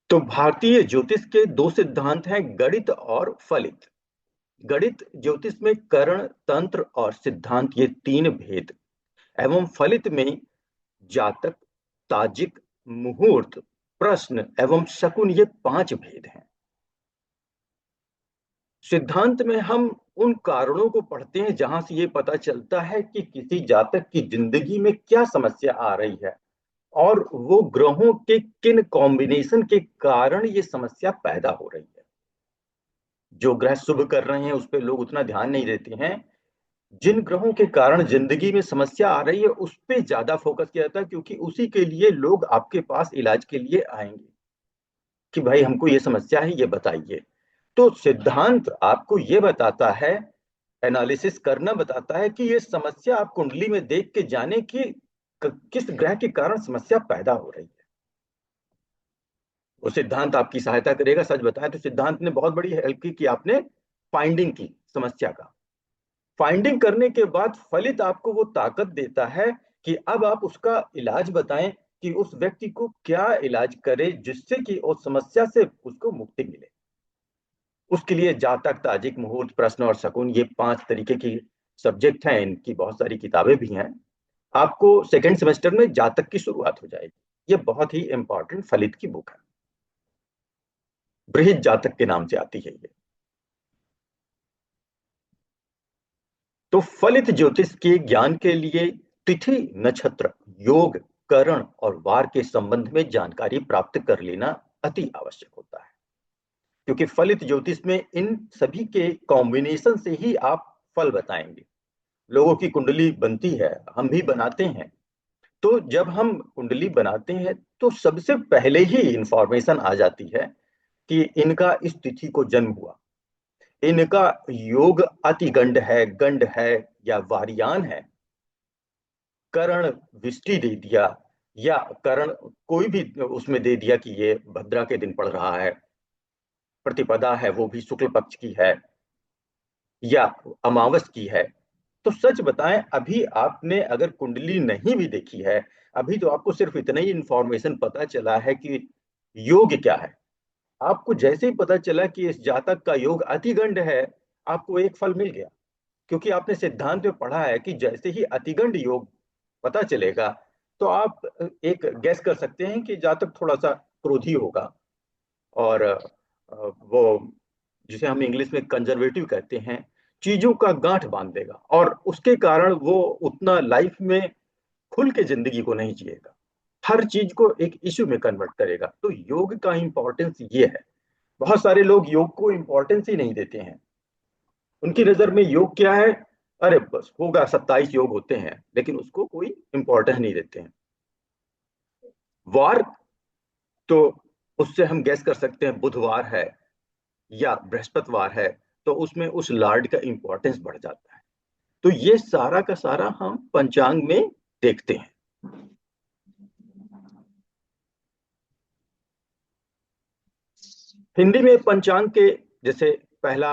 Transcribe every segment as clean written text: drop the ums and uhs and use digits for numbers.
तो भारतीय ज्योतिष के दो सिद्धांत हैं, गणित और फलित। गणित ज्योतिष में करण, तंत्र और सिद्धांत, ये तीन भेद एवं फलित में जातक, ताजिक, मुहूर्त, प्रश्न एवं शकुन, ये पांच भेद हैं। सिद्धांत में हम उन कारणों को पढ़ते हैं जहां से ये पता चलता है कि किसी जातक की जिंदगी में क्या समस्या आ रही है और वो ग्रहों के किन कॉम्बिनेशन के कारण ये समस्या पैदा हो रही है। जो ग्रह शुभ कर रहे हैं उस पर लोग उतना ध्यान नहीं देते हैं। जिन ग्रहों के कारण जिंदगी में समस्या आ रही है उस पे ज्यादा फोकस किया जाता है, क्योंकि उसी के लिए लोग आपके पास इलाज के लिए आएंगे कि भाई हमको ये समस्या है, ये बताइए। तो सिद्धांत आपको ये बताता है, एनालिसिस करना बताता है कि ये समस्या आप कुंडली में देख के जाने कि किस ग्रह के कारण समस्या पैदा हो रही है। वो सिद्धांत आपकी सहायता करेगा। सच बताएं तो सिद्धांत ने बहुत बड़ी हेल्प की कि आपने फाइंडिंग की समस्या का। फाइंडिंग करने के बाद फलित आपको वो ताकत देता है कि अब आप उसका इलाज बताएं कि उस व्यक्ति को क्या इलाज करे जिससे कि उस समस्या से उसको मुक्ति मिले। उसके लिए जातक, ताजिक, मुहूर्त, प्रश्न और शकुन, ये पांच तरीके की सब्जेक्ट हैं। इनकी बहुत सारी किताबें भी हैं। आपको सेकेंड सेमेस्टर में जातक की शुरुआत हो जाएगी। ये बहुत ही इंपॉर्टेंट फलित की बुक है, बृहद जातक के नाम से आती है ये। तो फलित ज्योतिष के ज्ञान के लिए तिथि, नक्षत्र, योग, करण और वार के संबंध में जानकारी प्राप्त कर लेना अति आवश्यक होता है, क्योंकि फलित ज्योतिष में इन सभी के कॉम्बिनेशन से ही आप फल बताएंगे। लोगों की कुंडली बनती है, हम भी बनाते हैं। तो जब हम कुंडली बनाते हैं तो सबसे पहले ही इंफॉर्मेशन आ जाती है कि इनका इस तिथि को जन्म हुआ, इनका योग अति गंड है, गंड है या वारियान है, करण विष्टि दे दिया या करण कोई भी उसमें दे दिया कि ये भद्रा के दिन पड़ रहा है, प्रतिपदा है वो भी शुक्ल पक्ष की है या अमावस की है। तो सच बताएं, अभी आपने अगर कुंडली नहीं भी देखी है, अभी तो आपको सिर्फ इतना ही इंफॉर्मेशन पता चला है कि योग क्या है। आपको जैसे ही पता चला कि इस जातक का योग अतिगंड है, आपको एक फल मिल गया, क्योंकि आपने सिद्धांत में पढ़ा है कि जैसे ही अतिगंड योग पता चलेगा तो आप एक गैस कर सकते हैं कि जातक थोड़ा सा क्रोधी होगा और वो जिसे हम इंग्लिश में कंजर्वेटिव कहते हैं, चीजों का गांठ बांध देगा और उसके कारण वो उतना लाइफ में खुल के जिंदगी को नहीं जिएगा, हर चीज को एक इश्यू में कन्वर्ट करेगा। तो योग का इंपॉर्टेंस ये है। बहुत सारे लोग योग को इंपॉर्टेंस ही नहीं देते हैं। उनकी नजर में योग क्या है, अरे बस होगा, 27 योग होते हैं, लेकिन उसको कोई इंपॉर्टेंस नहीं देते हैं। वार, तो उससे हम गैस कर सकते हैं बुधवार है या बृहस्पतिवार है, तो उसमें उस लॉर्ड का इंपॉर्टेंस बढ़ जाता है। तो ये सारा का सारा हम पंचांग में देखते हैं। हिंदी में पंचांग के जैसे पहला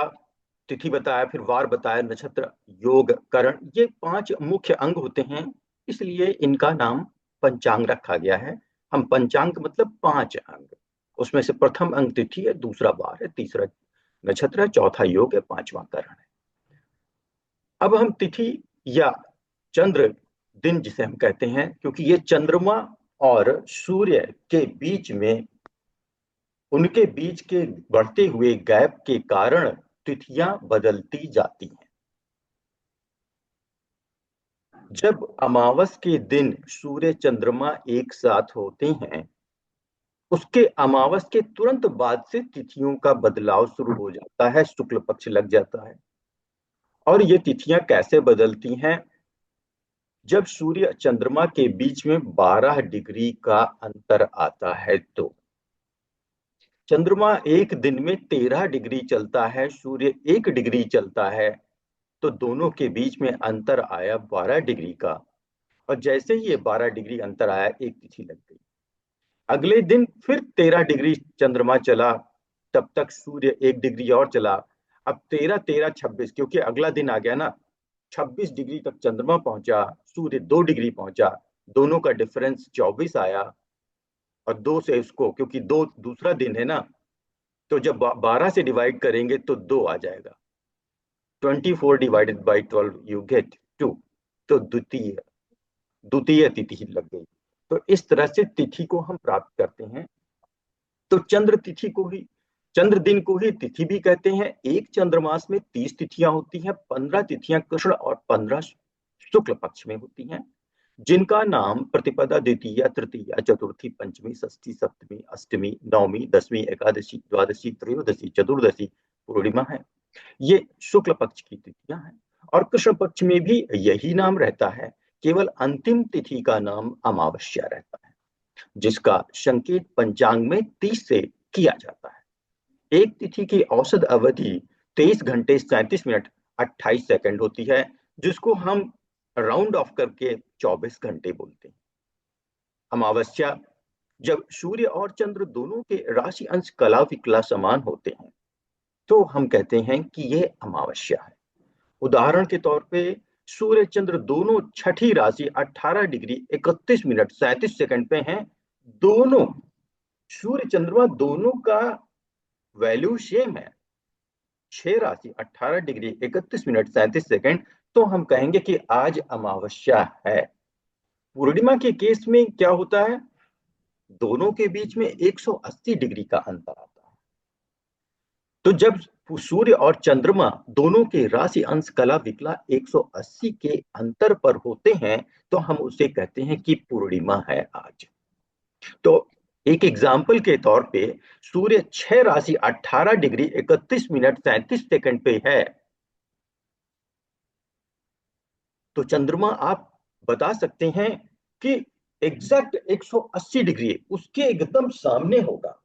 तिथि बताया, फिर वार बताया, नक्षत्र, योग, करण, ये पांच मुख्य अंग होते हैं, इसलिए इनका नाम पंचांग रखा गया है। हम पंचांग मतलब पांच अंग, उसमें से प्रथम अंग तिथि है, दूसरा वार है, तीसरा नक्षत्र है, चौथा योग है, पांचवा करण है। अब हम तिथि या चंद्र दिन जिसे हम कहते हैं, क्योंकि ये चंद्रमा और सूर्य के बीच में, उनके बीच के बढ़ते हुए गैप के कारण तिथियां बदलती जाती हैं। जब अमावस के दिन सूर्य चंद्रमा एक साथ होते हैं, उसके अमावस के तुरंत बाद से तिथियों का बदलाव शुरू हो जाता है, शुक्ल पक्ष लग जाता है। और ये तिथियां कैसे बदलती हैं, जब सूर्य चंद्रमा के बीच में 12 डिग्री का अंतर आता है। तो चंद्रमा एक दिन में 13 डिग्री चलता है, सूर्य 1 डिग्री चलता है, तो दोनों के बीच में अंतर आया 12 डिग्री का। और जैसे ही ये 12 डिग्री अंतर आया, एक तिथि लग गई। अगले दिन फिर 13 डिग्री चंद्रमा चला, तब तक सूर्य 1 डिग्री और चला। अब 13, 13, 26, क्योंकि अगला दिन आ गया ना, 26 डिग्री तक चंद्रमा पहुंचा, सूर्य 2 डिग्री पहुंचा, दोनों का डिफरेंस 24 आया। और 2 से उसको, क्योंकि 2 दूसरा दिन है ना, तो जब 12 से डिवाइड करेंगे तो 2 आ जाएगा। 24 डिवाइडेड बाई 12 यू गेट 2। तो द्वितीय द्वितीय तिथि लग गई। तो इस तरह से तिथि को हम प्राप्त करते हैं। तो चंद्र तिथि को ही, चंद्र दिन को ही तिथि भी कहते हैं। एक चंद्रमास में 30 तिथियां होती हैं। 15 तिथियां कृष्ण और 15 शुक्ल पक्ष में होती हैं, जिनका नाम प्रतिपदा, द्वितीया, तृतीया, चतुर्थी, पंचमी, षष्ठी, सप्तमी, अष्टमी, नवमी, दसवीं, एकादशी, द्वादशी, त्रयोदशी, चतुर्दशी, पूर्णिमा है। ये शुक्ल पक्ष की तिथियां हैं। और कृष्ण पक्ष में भी यही नाम रहता है, केवल अंतिम तिथि का नाम अमावस्या रहता है, जिसका संकेत पंचांग में 30 से किया जाता है। एक तिथि की औसत अवधि 23 घंटे 37 मिनट 28 सेकंड होती है, जिसको हम राउंड ऑफ करके 24 घंटे बोलते हैं। अमावस्या जब सूर्य और चंद्र दोनों के राशि अंश कला विकला समान होते हैं, तो हम कहते हैं कि यह अमावस्या है। उदाहरण के तौर पे सूर्य चंद्र दोनों छठी राशि 18 डिग्री 31 मिनट 37 सेकंड पे हैं। दोनों सूर्य चंद्रमा दोनों का वैल्यू सेम है, 6 राशि 18 डिग्री 31 मिनट 37 सेकंड। तो हम कहेंगे कि आज अमावस्या है। पूर्णिमा के केस में क्या होता है, दोनों के बीच में 180 डिग्री का अंतर आता है। तो जब सूर्य और चंद्रमा दोनों के राशि अंश कला विकला 180 के अंतर पर होते हैं, तो हम उसे कहते हैं कि पूर्णिमा है आज। तो एक एग्जाम्पल के तौर पे सूर्य 6 राशि 18 डिग्री 31 मिनट 37 सेकंड पे है, तो चंद्रमा आप बता सकते हैं कि एग्जैक्ट 180 डिग्री उसके एकदम सामने होगा,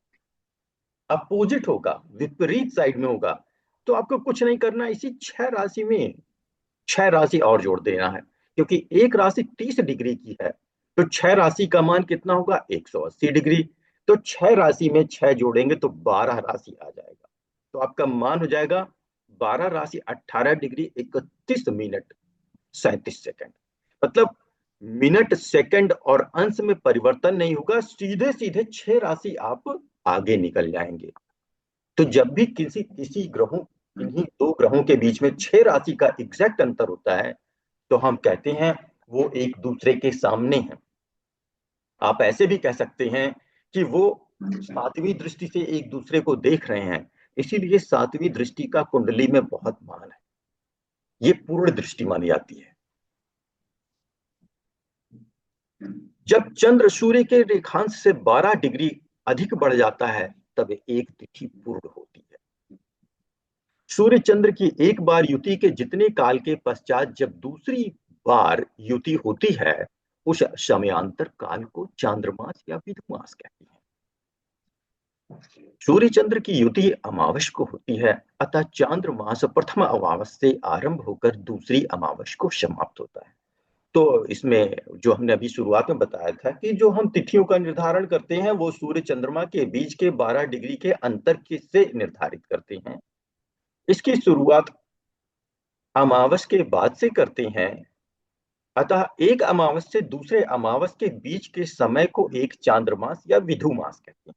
अपोजिट होगा, विपरीत साइड में होगा। तो आपको कुछ नहीं करना, इसी 6 राशि में 6 राशि और जोड़ देना है, क्योंकि एक राशि 30 डिग्री की है, तो 6 राशि का मान कितना होगा, 180 डिग्री। तो 6 राशि में 6 जोड़ेंगे तो 12 राशि आ जाएगा। तो आपका मान हो जाएगा 12 राशि 18 डिग्री 31 मिनट 37 सेकंड। मतलब मिनट सेकंड और अंश में परिवर्तन नहीं होगा, सीधे सीधे 6 राशि आप आगे निकल जाएंगे। तो जब भी किसी किसी ग्रहों, इन्हीं दो ग्रहों के बीच में 6 राशि का एग्जैक्ट अंतर होता है, तो हम कहते हैं वो एक दूसरे के सामने हैं। आप ऐसे भी कह सकते हैं कि वो सातवीं दृष्टि से एक दूसरे को देख रहे हैं। इसीलिए सातवीं दृष्टि का कुंडली में बहुत मान है, ये पूर्ण दृष्टि मानी जाती है। जब चंद्र सूर्य के रेखांश से 12 डिग्री अधिक बढ़ जाता है, तब एक तिथि पूर्ण होती है। सूर्य चंद्र की एक बार युति के जितने काल के पश्चात जब दूसरी बार युति होती है, उस समयांतर काल को चांद्रमास या विधुमास कहते हैं। सूर्य चंद्र की युति अमावस को होती है, अतः चांद्रमास प्रथम अमावस से आरंभ होकर दूसरी अमावस को समाप्त होता है। तो इसमें जो हमने अभी शुरुआत में बताया था कि जो हम तिथियों का निर्धारण करते हैं, वो सूर्य चंद्रमा के बीच के 12 डिग्री के अंतर से निर्धारित करते हैं। इसकी शुरुआत अमावस के बाद से करते हैं। अतः एक अमावस से दूसरे अमावस के बीच के समय को एक चांद्रमास या विधुमास कहते हैं।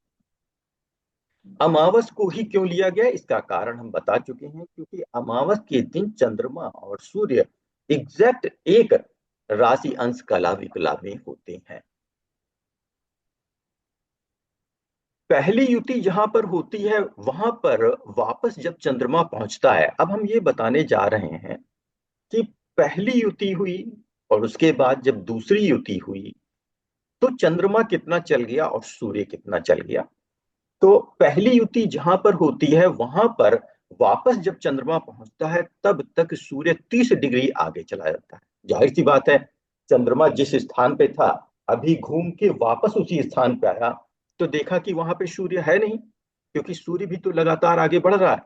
अमावस को ही क्यों लिया गया, इसका कारण हम बता चुके हैं, क्योंकि अमावस के दिन चंद्रमा और सूर्य एग्जैक्ट एक राशि अंश कला विकला में होते हैं। पहली युति जहां पर होती है, वहां पर वापस जब चंद्रमा पहुंचता है, अब हम ये बताने जा रहे हैं कि पहली युति हुई और उसके बाद जब दूसरी युति हुई, तो चंद्रमा कितना चल गया और सूर्य कितना चल गया। तो पहली युति जहां पर होती है, वहां पर वापस जब चंद्रमा पहुंचता है, तब तक सूर्य 30 डिग्री आगे चला जाता है। जाहिर सी बात है, चंद्रमा जिस स्थान पे था, अभी घूम के वापस उसी स्थान पे आया, तो देखा कि वहां पे सूर्य है नहीं, क्योंकि सूर्य भी तो लगातार आगे बढ़ रहा है।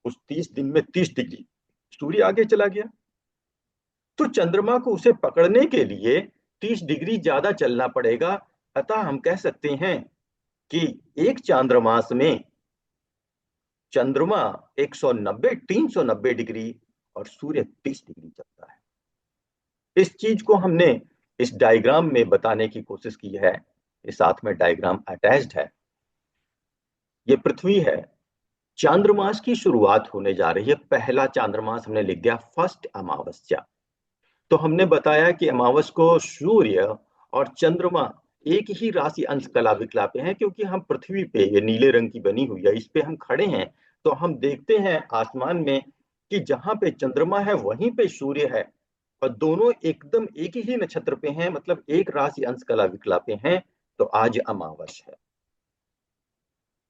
उस 30 दिन में 30 डिग्री सूर्य आगे चला गया। तो चंद्रमा को उसे पकड़ने के लिए 30 डिग्री ज्यादा चलना पड़ेगा। अतः हम कह सकते हैं कि एक चांद्रमास में चंद्रमा 190 390 डिग्री और सूर्य 30 डिग्री चलता है। इस चीज को हमने इस डायग्राम में बताने की कोशिश की है ये साथ में डायग्राम अटैच्ड है। ये पृथ्वी है। चांद्रमास की शुरुआत होने जा रही है। पहला चांद्रमास हमने लिख दिया फर्स्ट अमावस्या। तो हमने बताया कि अमावस को सूर्य और चंद्रमा एक ही राशि अंश कला विकला पे हैं, क्योंकि हम पृथ्वी पे, ये नीले रंग की बनी हुई है, इस पे हम खड़े हैं। तो हम देखते हैं आसमान में कि जहां पे चंद्रमा है वहीं पे सूर्य है, और दोनों एकदम एक ही नक्षत्र पे हैं, मतलब एक राशि अंश कला विकला पे हैं। तो आज अमावस है।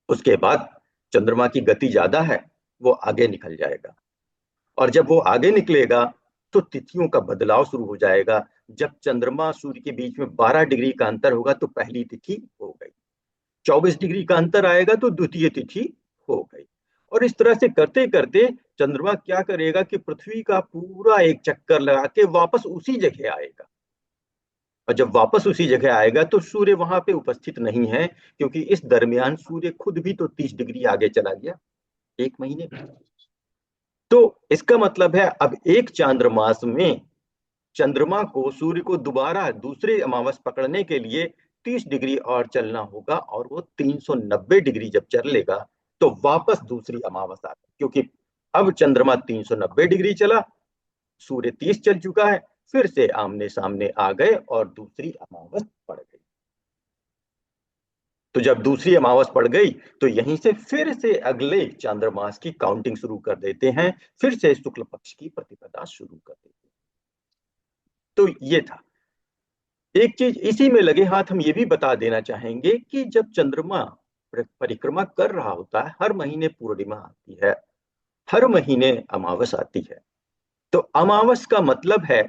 उसके बाद चंद्रमा की गति ज्यादा है, वो आगे निकल जाएगा। और जब वो आगे निकलेगा तो तिथियों का बदलाव शुरू हो जाएगा। जब चंद्रमा सूर्य के बीच में 12 डिग्री का अंतर होगा तो पहली तिथि हो गई। 24 डिग्री का अंतर आएगा तो द्वितीय तिथि हो गई। और इस तरह से करते करते चंद्रमा क्या करेगा कि पृथ्वी का पूरा एक चक्कर लगा के वापस उसी जगह आएगा। और जब वापस उसी जगह आएगा तो सूर्य वहां पे उपस्थित नहीं है, क्योंकि इस दरमियान सूर्य खुद भी तो 30 डिग्री आगे चला गया, एक महीने में। तो इसका मतलब है अब एक चांद्रमास में चंद्रमा को, सूर्य को दोबारा दूसरे अमावस पकड़ने के लिए 30 डिग्री और चलना होगा, और वो 390 डिग्री जब चल लेगा तो वापस दूसरी अमावस आ गई। क्योंकि अब चंद्रमा 390 डिग्री चला, सूर्य 30 चल चुका है, फिर से आमने सामने आ गए और दूसरी अमावस पड़ गई। तो जब दूसरी अमावस पड़ गई तो यहीं से फिर से अगले चांद्रमास की काउंटिंग शुरू कर देते हैं, फिर से शुक्ल पक्ष की प्रतिपदा शुरू कर देते हैं। तो ये था। एक चीज इसी में लगे हाथ हम ये भी बता देना चाहेंगे कि जब चंद्रमा परिक्रमा कर रहा होता है, हर महीने पूर्णिमा आती है, हर महीने अमावस आती है। तो अमावस का मतलब है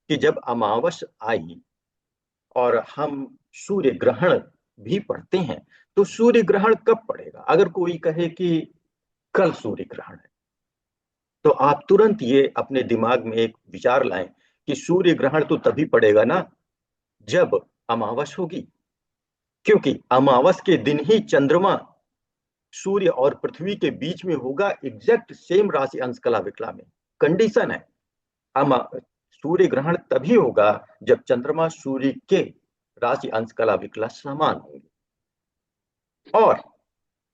कि जब अमावस आई और हम सूर्य ग्रहण भी पढ़ते हैं, तो सूर्य ग्रहण कब पड़ेगा? अगर कोई कहे कि कल सूर्य ग्रहण है, तो आप तुरंत ये अपने दिमाग में एक विचार लाएं कि सूर्य ग्रहण तो तभी पड़ेगा ना जब अमावस होगी, क्योंकि अमावस के दिन ही चंद्रमा सूर्य और पृथ्वी के बीच में होगा, एग्जैक्ट सेम राशि अंश कला विकला में। कंडीशन है, अमा सूर्य ग्रहण तभी होगा जब चंद्रमा सूर्य के राशि अंश कला विकला समान होंगे। और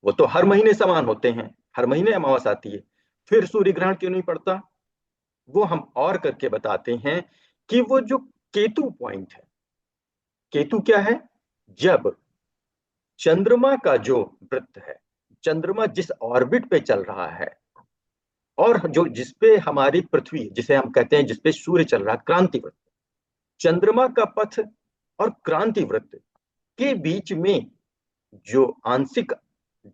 वो तो हर महीने समान होते हैं, हर महीने अमावस आती है। फिर सूर्य ग्रहण क्यों नहीं पड़ता? वो हम और करके बताते हैं कि वो जो केतु पॉइंट है, केतु क्या है? जब चंद्रमा का जो वृत्त है, चंद्रमा जिस ऑर्बिट पे चल रहा है, और जो जिसपे हमारी पृथ्वी, जिसे हम कहते हैं जिसपे सूर्य चल रहा है, क्रांति वृत्त, चंद्रमा का पथ और क्रांति वृत्त के बीच में जो आंशिक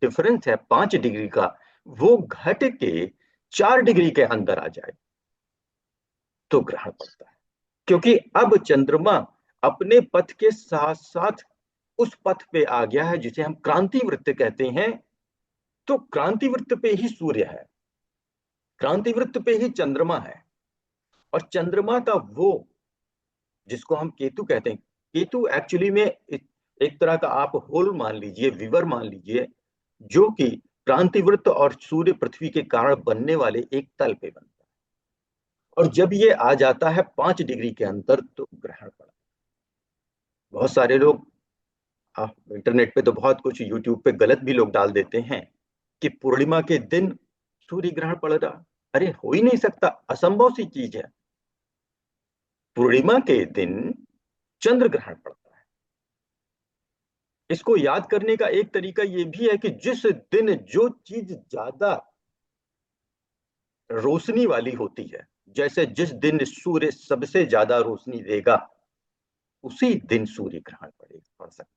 डिफरेंस है 5 डिग्री का, वो घट के 4 डिग्री के अंदर आ जाए तो ग्रहण पड़ता है। क्योंकि अब चंद्रमा अपने पथ के साथ साथ उस पथ पे आ गया है जिसे हम क्रांति वृत्त कहते हैं। तो क्रांति वृत्त पे ही सूर्य है, क्रांति वृत्त पे ही चंद्रमा है। और चंद्रमा का वो, जिसको हम केतु कहते हैं, केतु एक्चुअली में एक तरह का आप होल मान लीजिए, विवर मान लीजिए, जो कि क्रांतिवृत्त और सूर्य पृथ्वी के कारण बनने वाले एक तल पे बनता है। और जब ये आ जाता है 5 डिग्री के अंतर तो ग्रहण पड़ा। बहुत सारे लोग इंटरनेट पे तो बहुत कुछ, यूट्यूब पे गलत भी लोग डाल देते हैं कि पूर्णिमा के दिन सूर्य ग्रहण पड़ रहा। अरे हो ही नहीं सकता, असंभव सी चीज है। पूर्णिमा के दिन चंद्र ग्रहण पड़ता है। इसको याद करने का एक तरीका ये भी है कि जिस दिन जो चीज ज्यादा रोशनी वाली होती है, जैसे जिस दिन सूर्य सबसे ज्यादा रोशनी देगा, उसी दिन सूर्य ग्रहण पड़ सकता है।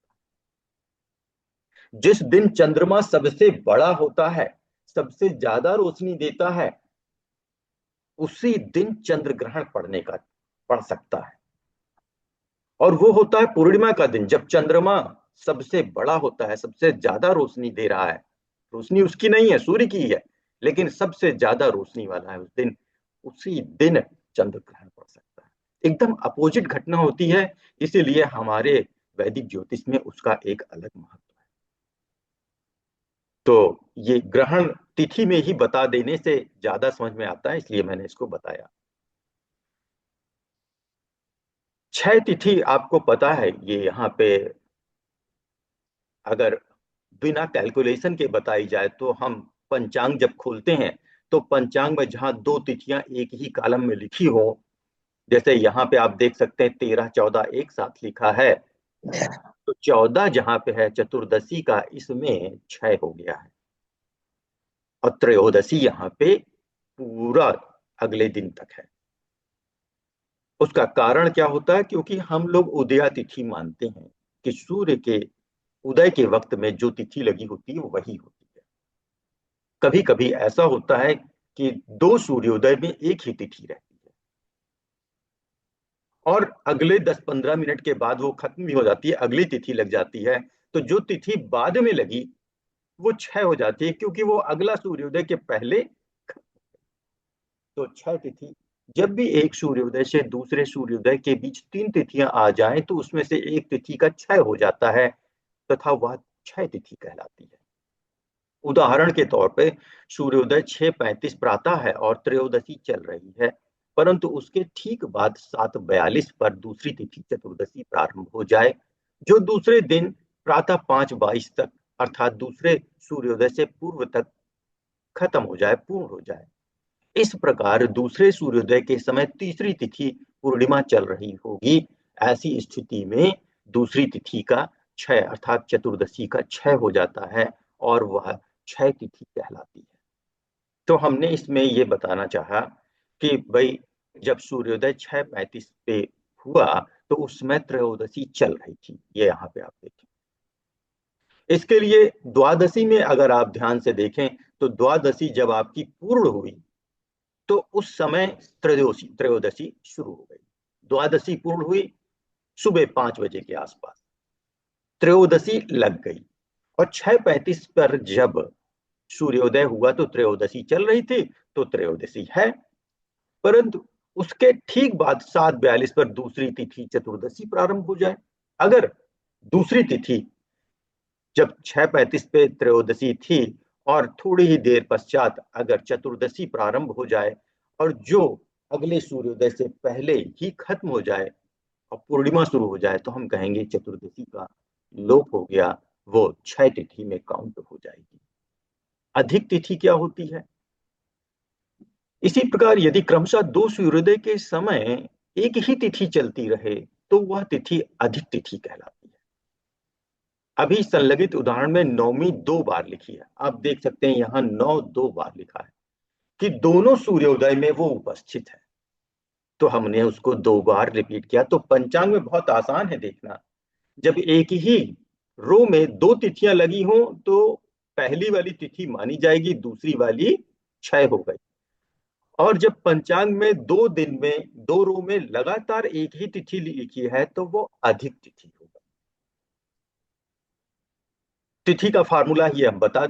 जिस दिन चंद्रमा सबसे बड़ा होता है, सबसे ज्यादा रोशनी देता है, उसी दिन चंद्र ग्रहण पड़ सकता है। और वो होता है पूर्णिमा का दिन, जब चंद्रमा सबसे बड़ा होता है, सबसे ज्यादा रोशनी दे रहा है। रोशनी उसकी नहीं है, सूर्य की ही है, लेकिन सबसे ज्यादा रोशनी वाला है उस दिन। उसी दिन चंद्र ग्रहण पड़ सकता है। एकदम अपोजिट घटना होती है, इसीलिए हमारे वैदिक ज्योतिष में उसका एक अलग महत्व है। तो ये ग्रहण तिथि में ही बता देने से ज्यादा समझ में आता है, इसलिए मैंने इसको बताया। 6 तिथि आपको पता है, ये यहाँ पे अगर बिना कैलकुलेशन के बताई जाए तो हम पंचांग जब खोलते हैं तो पंचांग में जहां दो तिथियां एक ही कॉलम में लिखी हो, जैसे यहाँ पे आप देख सकते हैं 13 14 एक साथ लिखा है, तो 14 जहां पे है चतुर्दशी का, इसमें 6 हो गया है। और त्रयोदशी यहाँ पे पूरा अगले दिन तक है। उसका कारण क्या होता है? क्योंकि हम लोग उदया तिथि मानते हैं कि सूर्य के उदय के वक्त में जो तिथि लगी होती है वही होती है। कभी कभी ऐसा होता है कि दो सूर्योदय में एक ही तिथि रहती है और अगले 10 15 मिनट के बाद वो खत्म भी हो जाती है, अगली तिथि लग जाती है। तो जो तिथि बाद में लगी वो 6 हो जाती है, क्योंकि वो अगला सूर्योदय के पहले। तो 6 तिथि, जब भी एक सूर्योदय से दूसरे सूर्योदय के बीच 3 तिथियां आ जाएं तो उसमें से एक तिथि का क्षय हो जाता है, तथा वह 6 तिथि कहलाती है। उदाहरण के तौर पे सूर्योदय 6:35 प्रातः है और त्रयोदशी चल रही है, परंतु उसके ठीक बाद 7:42 पर दूसरी तिथि चतुर्दशी प्रारंभ हो जाए, जो दूसरे दिन प्रातः 5:22 तक, अर्थात दूसरे सूर्योदय से पूर्व तक खत्म हो जाए, पूर्ण हो जाए। इस प्रकार दूसरे सूर्योदय के समय तीसरी तिथि पूर्णिमा चल रही होगी। ऐसी स्थिति में दूसरी तिथि का क्षय अर्थात चतुर्दशी का क्षय हो जाता है और वह क्षय तिथि कहलाती है। तो हमने इसमें ये बताना चाहा कि भाई, जब सूर्योदय 6:35 पे हुआ तो उस समय त्रयोदशी चल रही थी, ये यहाँ पे आप देखें। इसके लिए द्वादशी में अगर आप ध्यान से देखें तो द्वादशी जब आपकी पूर्ण हुई तो उस समय त्रयोदशी त्रयोदशी शुरू हो गई। द्वादशी पूर्ण हुई सुबह 5 बजे के आसपास, त्रयोदशी लग गई। और 6:35 पर जब सूर्योदय हुआ तो त्रयोदशी चल रही थी, तो त्रयोदशी है। परंतु उसके ठीक बाद 7:42 पर दूसरी तिथि चतुर्दशी प्रारंभ हो जाए। अगर दूसरी तिथि जब 6:35 पे त्रयोदशी थी और थोड़ी ही देर पश्चात अगर चतुर्दशी प्रारंभ हो जाए और जो अगले सूर्योदय से पहले ही खत्म हो जाए और पूर्णिमा शुरू हो जाए, तो हम कहेंगे चतुर्दशी का लोप हो गया, वो 6 तिथि में काउंट हो जाएगी। अधिक तिथि क्या होती है? इसी प्रकार यदि क्रमशः दो सूर्योदय के समय एक ही तिथि चलती रहे तो वह तिथि अधिक तिथि कहलाती है। अभी संलगित उदाहरण में नौमी 2 बार लिखी है, आप देख सकते हैं यहाँ 9 2 बार लिखा है कि दोनों सूर्योदय में वो उपस्थित है। तो हमने उसको 2 बार रिपीट किया। तो पंचांग में बहुत आसान है देखना, जब एक ही रो में दो तिथियां लगी हो तो पहली वाली तिथि मानी जाएगी, दूसरी वाली क्षय हो गई। और जब पंचांग में 2 दिन में 2 रो में लगातार एक ही तिथि लिखी है तो वो अधिक तिथि होगा। तिथि का फार्मूला ये हम बता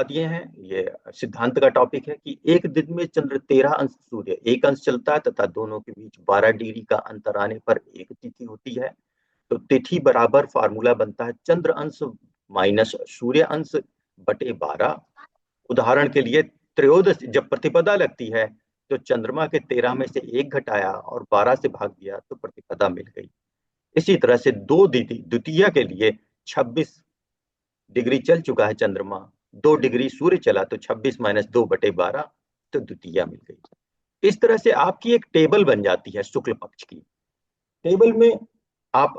दिए हैं। ये सिद्धांत का टॉपिक है कि एक दिन में चंद्र 13 अंश, सूर्य 1 अंश चलता है तथा दोनों के बीच 12 डिग्री का अंतर आने पर एक तिथि होती है। तो तिथि बराबर फार्मूला बनता है चंद्र अंश माइनस सूर्य अंश बटे 12। उदाहरण के लिए त्रयोदश जब प्रतिपदा लगती है तो चंद्रमा के 13 में से एक घटाया और 12 से भाग दिया तो प्रतिपदा मिल गई। इसी तरह से दो द्वितीय के लिए 26 डिग्री चल चुका है चंद्रमा, 2 डिग्री सूर्य चला तो 26 - 2/12 तो द्वितीय मिल गई। इस तरह से आपकी एक टेबल बन जाती है शुक्ल पक्ष की। टेबल में आप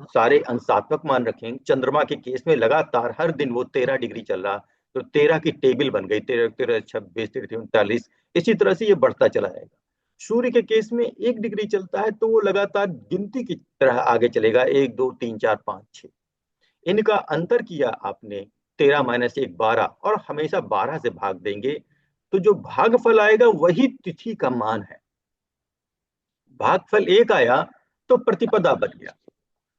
सारे अंशात्मक मान रखेंगे। चंद्रमा के केस में लगातार हर दिन वो 13 डिग्री चल रहा, तो 13 की टेबल बन गई, 13 13 26 13 39। इसी तरह से ये बढ़ता चला जाएगा। सूर्य के केस में 1 डिग्री चलता है तो वो लगातार गिनती की तरह आगे चलेगा, 1 2 3 4 5 6। इनका अंतर किया आपने, 13 - 1 12, और हमेशा 12 से भाग देंगे तो जो भागफल आएगा वही तिथि का मान है। भागफल 1 आया तो प्रतिपदा बन गया।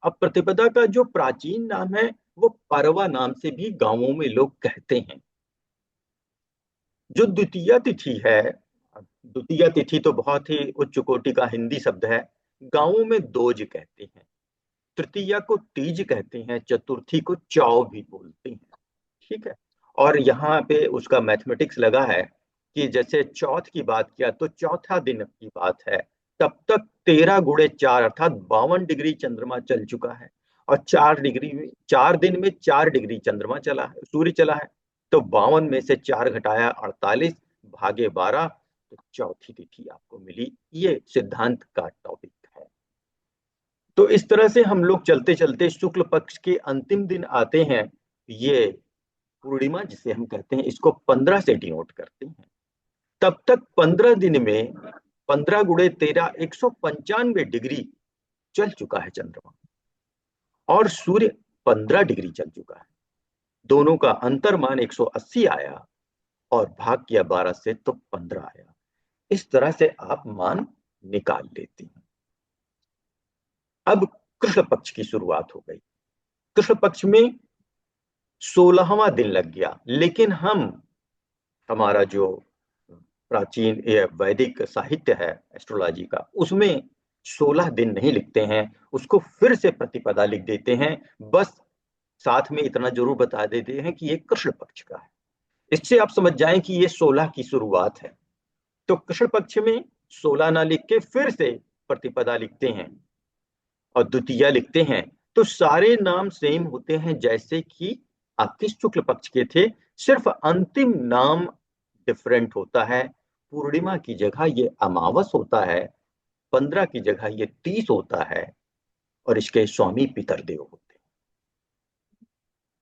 अब प्रतिपदा का जो प्राचीन नाम है वो परवा नाम से भी गांवों में लोग कहते हैं। जो द्वितीय तिथि है, द्वितीय तिथि तो बहुत ही उच्च कोटि का हिंदी शब्द है, गांवों में दोज कहते हैं। तृतीया को तीज कहते हैं, चतुर्थी को चौ भी बोलते हैं। ठीक है। और यहाँ पे उसका मैथमेटिक्स लगा है कि जैसे चौथ की बात किया तो चौथा दिन की बात है, तब तक 13 × 4 अर्थात 52 डिग्री चंद्रमा चल चुका है। और 4 डिग्री में 4 दिन में 4 डिग्री चंद्रमा चला है, सूर्य चला है। तो 52 में से 4 घटाया 48 भागे 12, तो चौथी तिथि आपको मिली। ये सिद्धांत का टॉपिक है। तो इस तरह से हम लोग चलते चलते शुक्ल पक्ष के अंतिम दिन आते हैं। ये पूर्णिमा जिसे हम कहते हैं, इसको 15 से डिनोट करते हैं। तब तक 15 दिन में 15 × 13 195 डिग्री चल चुका है चंद्रमा, और सूर्य 15 डिग्री चल चुका है। दोनों का अंतर्मान 180 आया, और भाग किया 12 से तो 15 आया। इस तरह से आप मान निकाल लेते हैं। अब कृष्ण पक्ष की शुरुआत हो गई। कृष्ण पक्ष में 16वां दिन लग गया, लेकिन हमारा जो प्राचीन वैदिक साहित्य है एस्ट्रोलॉजी का, उसमें 16 दिन नहीं लिखते हैं, उसको फिर से प्रतिपदा लिख देते हैं। बस साथ में इतना जरूर बता देते हैं कि ये कृष्ण पक्ष का है। इससे आप समझ जाएं कि ये 16 की शुरुआत है। तो कृष्ण पक्ष में 16 ना लिख के फिर से प्रतिपदा लिखते हैं और द्वितीया लिखते हैं। तो सारे नाम सेम होते हैं जैसे कि आपके शुक्ल पक्ष के थे, सिर्फ अंतिम नाम डिफरेंट होता है। पूर्णिमा की जगह ये अमावस होता है, 15 की जगह ये 30 होता है, और इसके स्वामी पितरदेव होते हैं।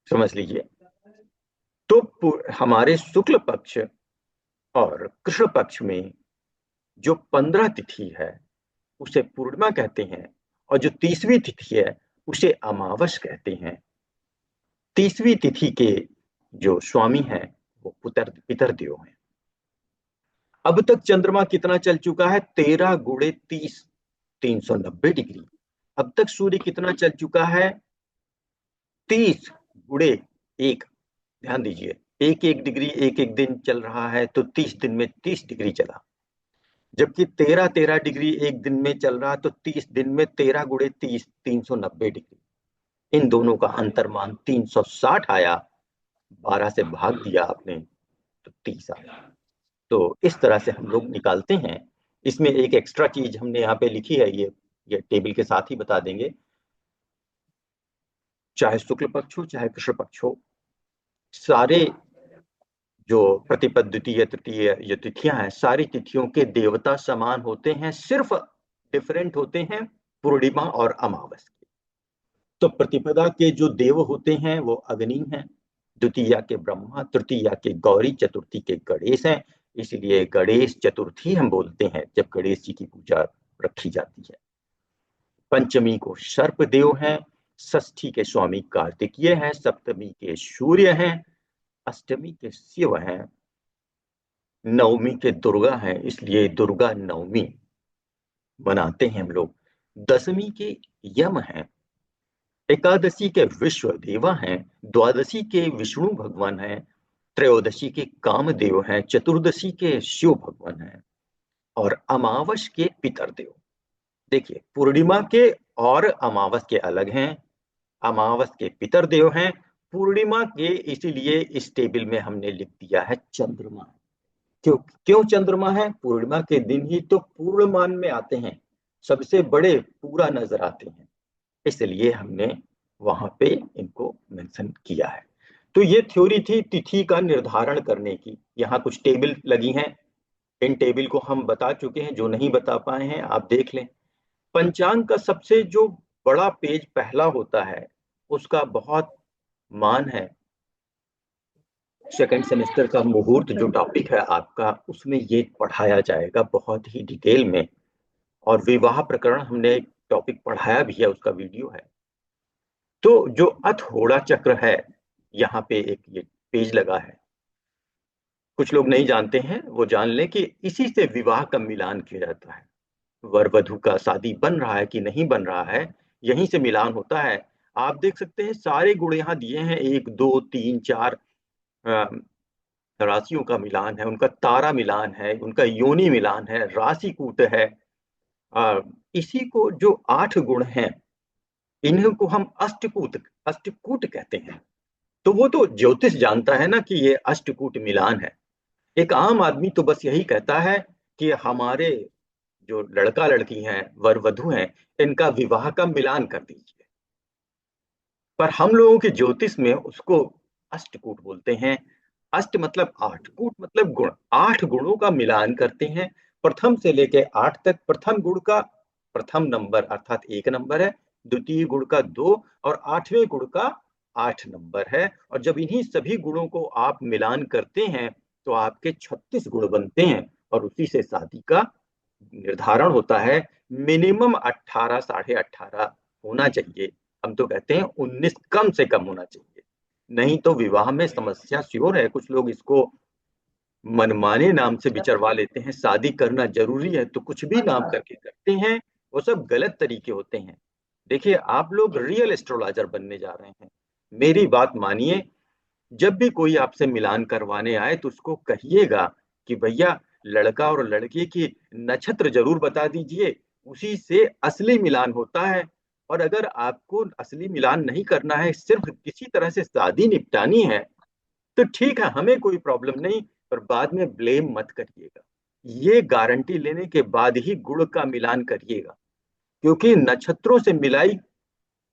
समझ लीजिए। तो हमारे शुक्ल पक्ष और कृष्ण पक्ष में जो 15 तिथि है उसे पूर्णिमा कहते हैं, और जो 30वीं तिथि है उसे अमावस कहते हैं। 30वीं तिथि के जो स्वामी हैं वो पितरदेव हैं। अब तक चंद्रमा कितना चल चुका है? 13 × 30 390 डिग्री। अब तक सूर्य कितना चल चुका है? 30 × 1। ध्यान दीजिए, एक एक डिग्री एक एक दिन चल रहा है, तो 30 दिन में 30 डिग्री चला। जबकि 13 डिग्री एक दिन में चल रहा, तो 30 दिन में 13 × 30 390 डिग्री। इन दोनों का अंतर्मान 360 आया, 12 से भाग दिया आपने तो 30 आया। तो इस तरह से हम लोग निकालते हैं। इसमें एक एक्स्ट्रा चीज हमने यहाँ पे लिखी है, ये टेबल के साथ ही बता देंगे। चाहे शुक्ल पक्ष हो चाहे कृष्ण पक्ष हो, सारे जो प्रतिपद द्वितीय तृतीय ये तिथियां हैं, सारी तिथियों के देवता समान होते हैं, सिर्फ डिफरेंट होते हैं पूर्णिमा और अमावस के। तो प्रतिपदा के जो देव होते हैं वो अग्नि हैं, द्वितीया के ब्रह्मा, तृतीया के गौरी, चतुर्थी के गणेश हैं। इसलिए गणेश चतुर्थी हम बोलते हैं जब गणेश जी की पूजा रखी जाती है। पंचमी को सर्प देव हैं, षष्ठी के स्वामी कार्तिकीय हैं, सप्तमी के सूर्य हैं, अष्टमी के शिव हैं, नवमी के दुर्गा हैं, इसलिए दुर्गा नवमी मनाते हैं हम लोग। दशमी के यम हैं, एकादशी के विश्व देवा हैं, द्वादशी के विष्णु भगवान हैं, त्रयोदशी के कामदेव हैं, चतुर्दशी के शिव भगवान हैं, और अमावस के पितरदेव। देखिए, पूर्णिमा के और अमावस के अलग हैं, अमावस के पितरदेव हैं, पूर्णिमा के इसीलिए इस टेबल में हमने लिख दिया है चंद्रमा। क्यों क्यों चंद्रमा है? पूर्णिमा के दिन ही तो पूर्णमान में आते हैं, सबसे बड़े पूरा नजर आते हैं, इसलिए हमने वहां पे इनको मेंशन किया है। तो ये थ्योरी थी तिथि का निर्धारण करने की। यहाँ कुछ टेबल लगी हैं, इन टेबल को हम बता चुके हैं, जो नहीं बता पाए हैं आप देख लें। पंचांग का सबसे जो बड़ा पेज पहला होता है, उसका बहुत मान है। सेकंड सेमेस्टर का मुहूर्त जो टॉपिक है आपका, उसमें ये पढ़ाया जाएगा बहुत ही डिटेल में। और विवाह प्रकरण हमने एक टॉपिक पढ़ाया भी है, उसका वीडियो है। तो जो अथोड़ा चक्र है, यहाँ पे एक ये पेज लगा है, कुछ लोग नहीं जानते हैं, वो जान लें कि इसी से विवाह का मिलान किया जाता है। वर वधु का शादी बन रहा है कि नहीं बन रहा है, यहीं से मिलान होता है। आप देख सकते हैं सारे गुण यहाँ दिए हैं, 1 2 3 4 राशियों का मिलान है, उनका तारा मिलान है, उनका योनि मिलान है, राशि कूट है। अ, इसी को जो 8 गुण हैं, इन्हीं को हम अष्टकूट अष्टकूट कहते हैं। तो वो तो ज्योतिष जानता है ना कि ये अष्टकूट मिलान है। एक आम आदमी तो बस यही कहता है कि हमारे जो लड़का लड़की हैं, वर वधु हैं, इनका विवाह का मिलान कर दीजिए। पर हम लोगों के ज्योतिष में उसको अष्टकूट बोलते हैं। अष्ट मतलब आठ, कूट मतलब गुण। 8 गुणों का मिलान करते हैं। प्रथम से लेके 8 तक। प्रथम गुण का प्रथम नंबर अर्थात 1 नंबर है, द्वितीय गुण का 2 और 8वें गुण का 8 नंबर है। और जब इन्हीं सभी गुणों को आप मिलान करते हैं तो आपके 36 गुण बनते हैं और उसी से शादी का निर्धारण होता है। मिनिमम 18 साढ़े 18 होना चाहिए। हम तो कहते हैं 19 कम से कम होना चाहिए, नहीं तो विवाह में समस्या श्योर है। कुछ लोग इसको मनमाने नाम से विचरवा लेते हैं, शादी करना जरूरी है तो कुछ भी नाम करके करते हैं। वो सब गलत तरीके होते हैं। देखिए, आप लोग रियल एस्ट्रोलॉजर बनने जा रहे हैं, मेरी बात मानिए। जब भी कोई आपसे मिलान करवाने आए तो उसको कहिएगा कि भैया, लड़का और लड़की की नक्षत्र जरूर बता दीजिए, उसी से असली मिलान होता है। और अगर आपको असली मिलान नहीं करना है, सिर्फ किसी तरह से शादी निपटानी है, तो ठीक है, हमें कोई प्रॉब्लम नहीं। पर बाद में ब्लेम मत करिएगा। ये गारंटी लेने के बाद ही गुण का मिलान करिएगा, क्योंकि नक्षत्रों से मिलाई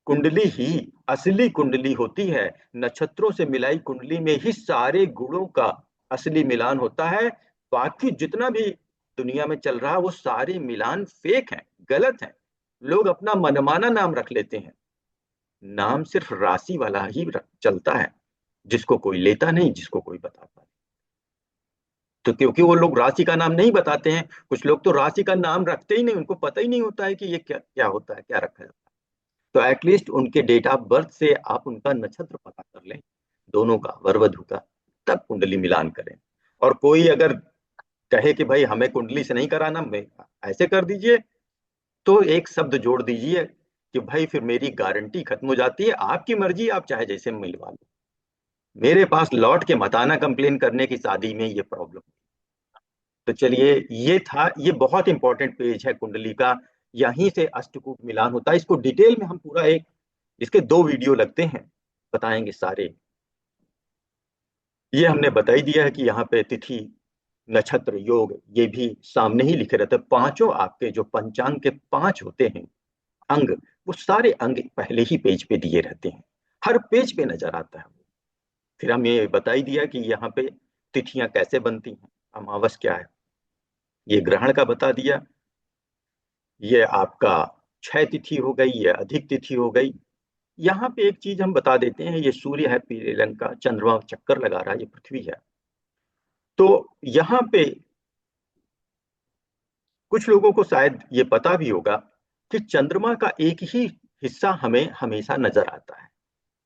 कुंडली ही असली कुंडली होती है। नक्षत्रों से मिलाई कुंडली में ही सारे गुणों का असली मिलान होता है। बाकी जितना भी दुनिया में चल रहा है वो सारे मिलान फेक हैं, गलत हैं। लोग अपना मनमाना नाम रख लेते हैं। नाम सिर्फ राशि वाला ही चलता है, जिसको कोई लेता नहीं, जिसको कोई बताता नहीं। तो क्योंकि वो लोग राशि का नाम नहीं बताते हैं, कुछ लोग तो राशि का नाम रखते ही नहीं, उनको पता ही नहीं होता है कि ये क्या क्या होता है, क्या रखा जाता है। तो एटलीस्ट उनके डेट ऑफ बर्थ से आप उनका नक्षत्र पता कर लें, दोनों का, वर वधू का, तब कुंडली मिलान करें। और कोई अगर कहे कि भाई हमें कुंडली से नहीं कराना, मैं ऐसे कर दीजिए, तो एक शब्द जोड़ दीजिए कि भाई फिर मेरी गारंटी खत्म हो जाती है, आपकी मर्जी, आप चाहे जैसे मिलवा लो, मेरे पास लौट के मत आना कंप्लेन करने की शादी में ये प्रॉब्लम। तो चलिए, ये था, ये बहुत इंपॉर्टेंट पेज है कुंडली का। यहीं से अष्टकूट मिलान होता है। इसको डिटेल में हम पूरा एक, इसके 2 वीडियो लगते हैं, बताएंगे सारे। ये हमने बता ही दिया है कि यहाँ पे तिथि, नक्षत्र, योग ये भी सामने ही लिखे रहते हैं। पांचों आपके जो पंचांग के 5 होते हैं अंग, वो सारे अंग पहले ही पेज पे दिए रहते हैं, हर पेज पे नजर आता है। फिर हम ये बता ही दिया कि यहाँ पे तिथियां कैसे बनती हैं, अमावस क्या है, ये ग्रहण का बता दिया। ये आपका क्षय तिथि हो गई, ये अधिक तिथि हो गई। यहाँ पे एक चीज हम बता देते हैं, ये सूर्य है पीले रंग का, चंद्रमा चक्कर लगा रहा है, ये पृथ्वी है। तो यहाँ पे कुछ लोगों को शायद ये पता भी होगा कि चंद्रमा का एक ही हिस्सा हमें हमेशा नजर आता है,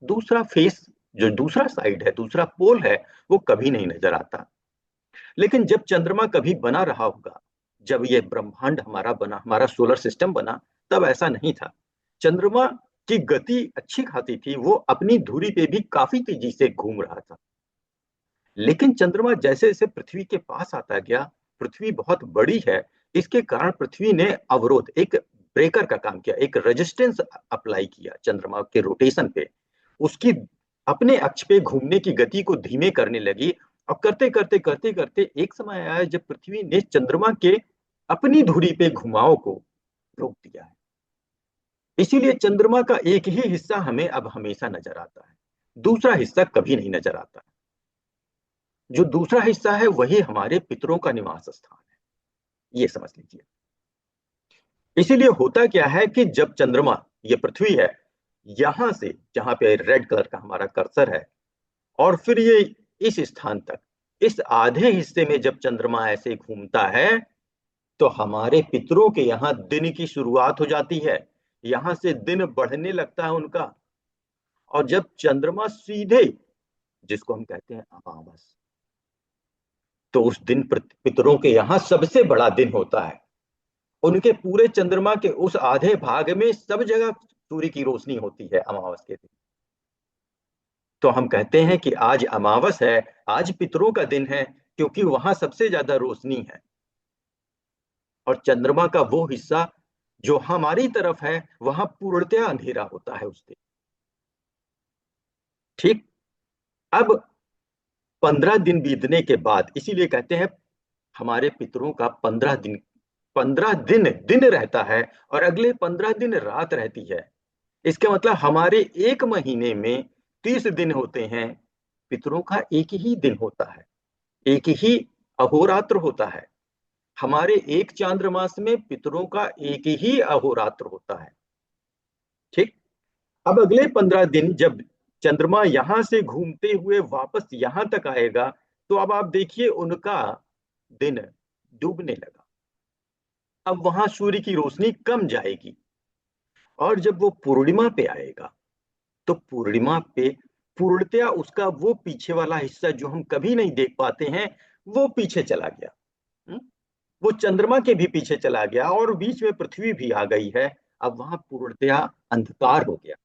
दूसरा फेस, जो दूसरा साइड है, दूसरा पोल है, वो कभी नहीं नजर आता। लेकिन जब चंद्रमा कभी बना रहा होगा, जब ये ब्रह्मांड हमारा बना, हमारा सोलर सिस्टम बना, तब ऐसा नहीं था। चंद्रमा की गति अच्छी खासी थी, वो अपनी धुरी पे भी काफी तेजी से घूम रहा था। लेकिन चंद्रमा जैसे जैसे पृथ्वी के पास आता गया, पृथ्वी बहुत बड़ी है, इसके कारण पृथ्वी ने अवरोध, एक ब्रेकर का काम किया, एक रेजिस्टेंस अप्लाई किया चंद्रमा के रोटेशन पे। उसकी अपने अक्ष पे घूमने की गति को धीमे करने लगी। और करते करते करते करते एक समय आया जब पृथ्वी ने चंद्रमा के अपनी धुरी पे घुमाव को रोक दिया है। इसीलिए चंद्रमा का एक ही हिस्सा हमें अब हमेशा नजर आता है, दूसरा हिस्सा कभी नहीं नजर आता। जो दूसरा हिस्सा है वही हमारे पितरों का निवास स्थान है, ये समझ लीजिए। इसीलिए होता क्या है कि जब चंद्रमा, ये पृथ्वी है, यहां से जहां पे रेड कलर का हमारा कर्सर है, और फिर ये इस स्थान तक, इस आधे हिस्से में जब चंद्रमा ऐसे घूमता है, तो हमारे पितरों के यहाँ दिन की शुरुआत हो जाती है, यहां से दिन बढ़ने लगता है उनका। और जब चंद्रमा सीधे, जिसको हम कहते हैं अमावस, तो उस दिन पितरों के यहाँ सबसे बड़ा दिन होता है। उनके पूरे चंद्रमा के उस आधे भाग में सब जगह सूर्य की रोशनी होती है अमावस के दिन। तो हम कहते हैं कि आज अमावस है, आज पितरों का दिन है, क्योंकि वहां सबसे ज्यादा रोशनी है। और चंद्रमा का वो हिस्सा जो हमारी तरफ है, वहां पूर्णतया अंधेरा होता है उस दिन। ठीक। अब 15 दिन बीतने के बाद, इसीलिए कहते हैं हमारे पितरों का 15 दिन, 15 दिन दिन रहता है और अगले 15 दिन रात रहती है। इसका मतलब हमारे एक महीने में 30 दिन होते हैं, पितरों का एक ही दिन होता है, एक ही अहोरात्र होता है। हमारे एक चांद्रमास में पितरों का एक ही अहोरात्र होता है। ठीक। अब अगले 15 दिन जब चंद्रमा यहां से घूमते हुए वापस यहां तक आएगा, तो अब आप देखिए उनका दिन डूबने लगा। अब वहां सूर्य की रोशनी कम जाएगी, और जब वो पूर्णिमा पे आएगा, तो पूर्णिमा पे पूर्णतया उसका वो पीछे वाला हिस्सा जो हम कभी नहीं देख पाते हैं, वो पीछे चला गया। हम्म? वो चंद्रमा के भी पीछे चला गया, और बीच में पृथ्वी भी आ गई है। अब वहां पूर्णतया अंधकार हो गया।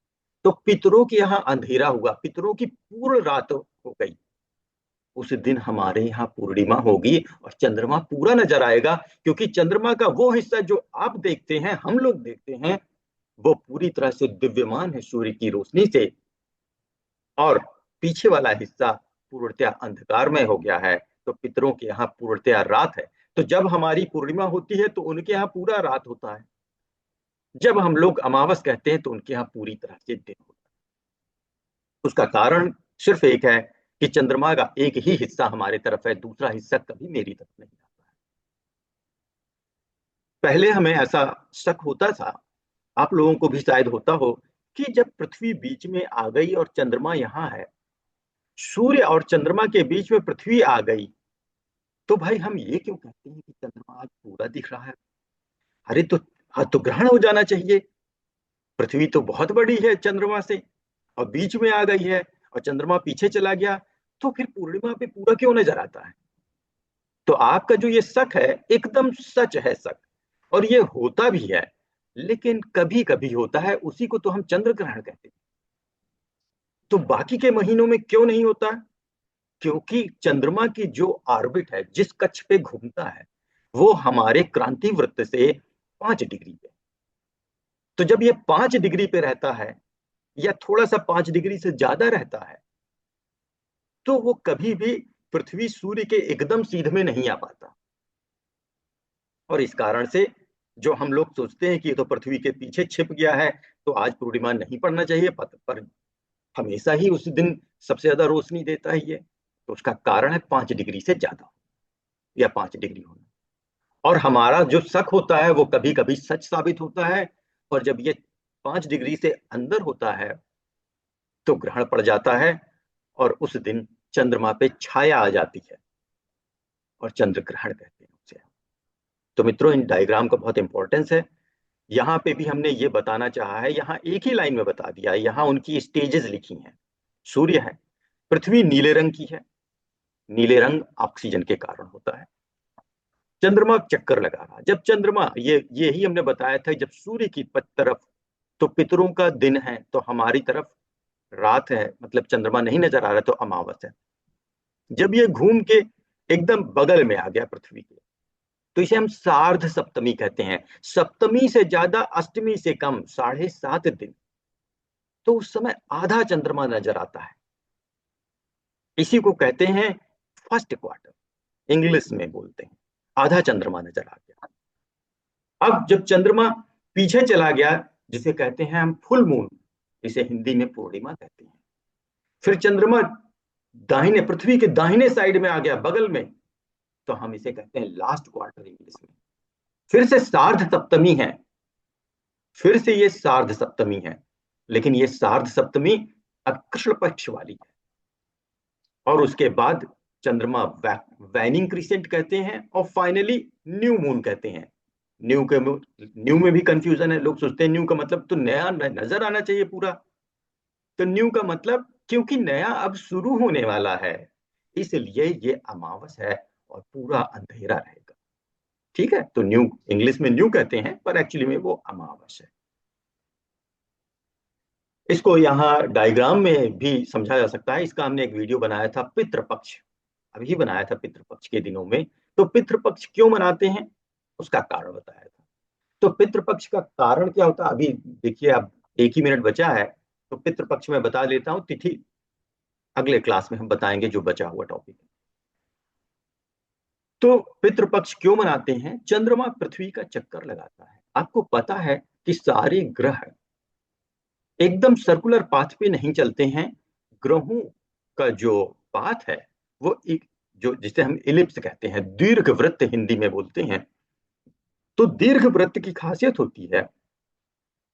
तो पितरों के यहाँ अंधेरा हुआ, पितरों की पूर्ण रात हो गई। उस दिन हमारे यहाँ पूर्णिमा होगी और चंद्रमा पूरा नजर आएगा, क्योंकि चंद्रमा का वो हिस्सा जो आप देखते हैं, हम लोग देखते हैं, वो पूरी तरह से दिव्यमान है सूर्य की रोशनी से, और पीछे वाला हिस्सा पूर्णतया अंधकारमय हो गया है। तो पितरों के यहाँ पूर्णतया रात है। तो जब हमारी पूर्णिमा होती है तो उनके यहाँ पूरा रात होता है। जब हम लोग अमावस कहते हैं तो उनके यहाँ पूरी तरह से दिन होता है। उसका कारण सिर्फ एक है कि चंद्रमा का एक ही हिस्सा हमारे तरफ है, दूसरा हिस्सा कभी मेरी तरफ नहीं आता है। पहले हमें ऐसा शक होता था, आप लोगों को भी शायद होता हो, कि जब पृथ्वी बीच में आ गई और चंद्रमा यहाँ है, सूर्य और चंद्रमा के बीच में पृथ्वी आ गई, तो भाई हम ये क्यों कहते हैं कि चंद्रमा आज पूरा दिख रहा है? अरे तो हाँ, तो ग्रहण हो जाना चाहिए। पृथ्वी तो बहुत बड़ी है चंद्रमा से, और बीच में आ गई है, और चंद्रमा पीछे चला गया, तो फिर पूर्णिमा पे पूरा क्यों नजर आता है? तो आपका जो ये शक है, एकदम सच है शक, और ये होता भी है। लेकिन कभी कभी होता है, उसी को तो हम चंद्र ग्रहण कहते हैं। तो बाकी के महीनों में क्यों नहीं होता? क्योंकि चंद्रमा की जो ऑर्बिट है, जिस कक्ष पे घूमता है, वो हमारे क्रांति वृत्त से 5 डिग्री पे। तो जब ये 5 डिग्री पे रहता है, या थोड़ा सा 5 डिग्री से ज्यादा रहता है, तो वो कभी भी पृथ्वी सूर्य के एकदम सीध में नहीं आ पाता। और इस कारण से जो हम लोग सोचते हैं कि ये तो पृथ्वी के पीछे छिप गया है, तो आज पूर्णिमा नहीं पड़ना चाहिए, पर हमेशा ही उस दिन सबसे ज्यादा रोशनी देता है ये। तो उसका कारण है 5 डिग्री से ज्यादा, या 5 डिग्री होना। और हमारा जो शक होता है वो कभी कभी सच साबित होता है। और जब ये 5 डिग्री से अंदर होता है, तो ग्रहण पड़ जाता है, और उस दिन चंद्रमा पे छाया आ जाती है, और चंद्र ग्रहण कहते हैं उसे। तो मित्रों, इन डायग्राम का बहुत इंपॉर्टेंस है। यहाँ पे भी हमने ये बताना चाहा है, यहाँ एक ही लाइन में बता दिया है, यहाँ उनकी स्टेजेस लिखी हैं। सूर्य है, पृथ्वी नीले रंग की है, नीले रंग ऑक्सीजन के कारण होता है। चंद्रमा चक्कर लगा रहा, जब चंद्रमा, ये ही हमने बताया था, जब सूर्य की तरफ तो पितरों का दिन है, तो हमारी तरफ रात है, मतलब चंद्रमा नहीं नजर आ रहा, तो अमावस है। जब ये घूम के एकदम बगल में आ गया पृथ्वी के, तो इसे हम सार्ध सप्तमी कहते हैं। सप्तमी से ज्यादा, अष्टमी से कम 7.5 दिन, तो उस समय आधा चंद्रमा नजर आता है। इसी को कहते हैं फर्स्ट क्वार्टर, इंग्लिश में बोलते हैं। आधा चंद्रमा नजर आ गया। अब जब चंद्रमा पीछे चला गया, जिसे कहते हैं हम फुल मून, इसे हिंदी में पूर्णिमा कहते हैं। फिर चंद्रमा दाहिने, पृथ्वी के दाहिने साइड में आ गया, बगल में, तो हम इसे कहते हैं लास्ट क्वार्टर इंग्लिश में। फिर से सार्ध सप्तमी है, फिर से ये सार्ध सप्तमी है, लेकिन ये सार्ध सप्तमी अब कृष्ण पक्ष वाली है। और उसके बाद चंद्रमा वैनिंग क्रिसेंट कहते हैं, और फाइनली न्यू मून कहते हैं। न्यू में भी कंफ्यूजन है, लोग सोचते हैं न्यू का मतलब तो नया नजर आना चाहिए पूरा। तो न्यू का मतलब, क्योंकि नया अब शुरू होने वाला है, इसलिए ये अमावस है, और पूरा अंधेरा रहेगा। ठीक है, तो न्यू, इंग्लिश में न्यू कहते हैं, पर एक्चुअली में वो अमावस है। इसको यहाँ डायग्राम में भी समझा जा सकता है। इसका हमने एक वीडियो बनाया था, पितृपक्ष, अभी बनाया था पितृपक्ष के दिनों में। तो पितृपक्ष क्यों मनाते हैं, उसका कारण बताया था। तो पितृपक्ष का कारण क्या होता है, अभी देखिए, अब 1 ही मिनट बचा है, तो पितृपक्ष में बता देता हूँ। तिथि अगले क्लास में हम बताएंगे, जो बचा हुआ टॉपिक है। तो पितृपक्ष क्यों मनाते हैं? चंद्रमा पृथ्वी का चक्कर लगाता है। आपको पता है कि सारे ग्रह एकदम सर्कुलर पाथ पे नहीं चलते हैं। ग्रहों का जो पाथ है वो एक, जो जिसे हम इलिप्स कहते हैं, दीर्घ वृत्त हिंदी में बोलते हैं। तो दीर्घ वृत्त की खासियत होती है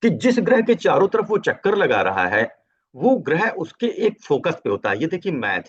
कि जिस ग्रह के चारों तरफ वो चक्कर लगा रहा है, वो ग्रह उसके एक फोकस पे होता है। ये देखिए मैथ